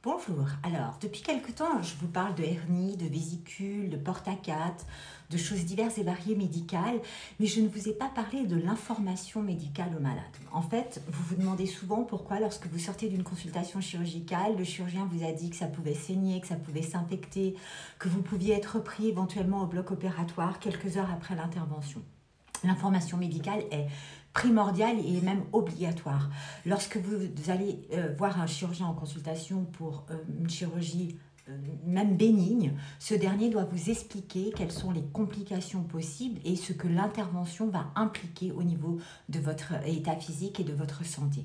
Bonjour, alors depuis quelque temps je vous parle de hernie, de vésicule, de porte à quatre, de choses diverses et variées médicales, mais je ne vous ai pas parlé de l'information médicale au malade. En fait, vous vous demandez souvent pourquoi lorsque vous sortez d'une consultation chirurgicale, le chirurgien vous a dit que ça pouvait saigner, que ça pouvait s'infecter, que vous pouviez être pris éventuellement au bloc opératoire quelques heures après l'intervention. L'information médicale est primordiale et même obligatoire. Lorsque vous allez voir un chirurgien en consultation pour une chirurgie même bénigne, ce dernier doit vous expliquer quelles sont les complications possibles et ce que l'intervention va impliquer au niveau de votre état physique et de votre santé.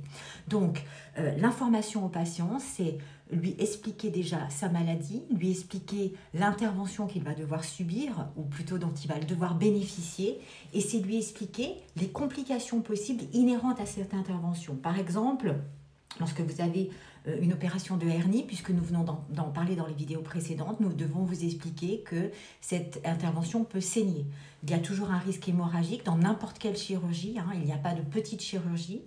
Donc, l'information au patient, c'est lui expliquer déjà sa maladie, lui expliquer l'intervention qu'il va devoir subir, ou plutôt dont il va devoir bénéficier, et c'est lui expliquer les complications possibles inhérentes à cette intervention. Par exemple, lorsque vous avez une opération de hernie, puisque nous venons d'en parler dans les vidéos précédentes, nous devons vous expliquer que cette intervention peut saigner. Il y a toujours un risque hémorragique dans n'importe quelle chirurgie, il n'y a pas de petite chirurgie.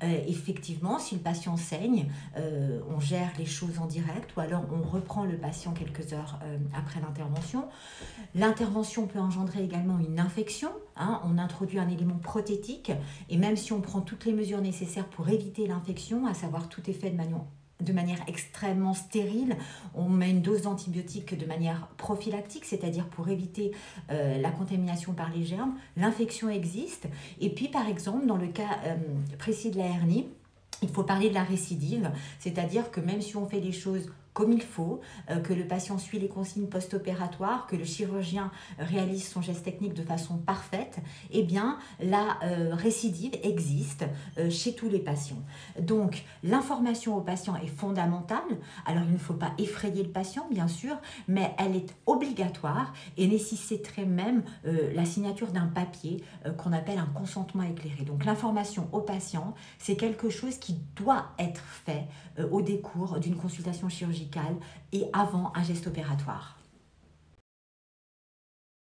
Effectivement, si le patient saigne, on gère les choses en direct ou alors on reprend le patient quelques heures après l'intervention. L'intervention peut engendrer également une infection. On introduit un élément prothétique et même si on prend toutes les mesures nécessaires pour éviter l'infection, à savoir tout est fait de manière extrêmement stérile. On met une dose d'antibiotiques de manière prophylactique, c'est-à-dire pour éviter la contamination par les germes. L'infection existe. Et puis, par exemple, dans le cas précis de la hernie, il faut parler de la récidive, c'est-à-dire que même si on fait les choses comme il faut, que le patient suit les consignes post-opératoires, que le chirurgien réalise son geste technique de façon parfaite, eh bien, la récidive existe chez tous les patients. Donc, l'information au patient est fondamentale. Alors, il ne faut pas effrayer le patient, bien sûr, mais elle est obligatoire et nécessiterait même la signature d'un papier qu'on appelle un consentement éclairé. Donc, l'information au patient, c'est quelque chose qui doit être fait au décours d'une consultation chirurgicale et avant un geste opératoire.